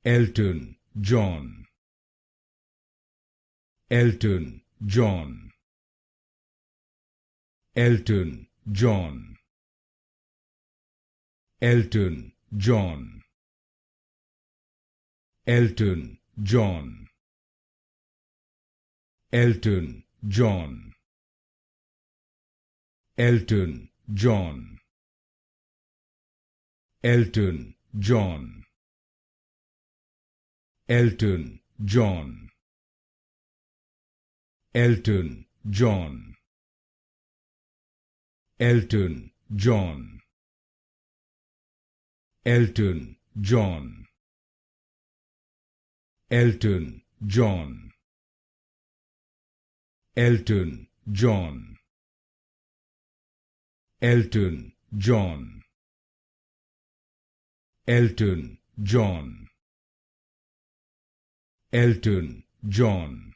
Elton John, Elton John, Elton John, Elton John, Elton John, Elton John, Elton John, Elton John, Elton John, Elton John, Elton John, Elton John, Elton John, Elton John, Elton John, Elton John, Elton John,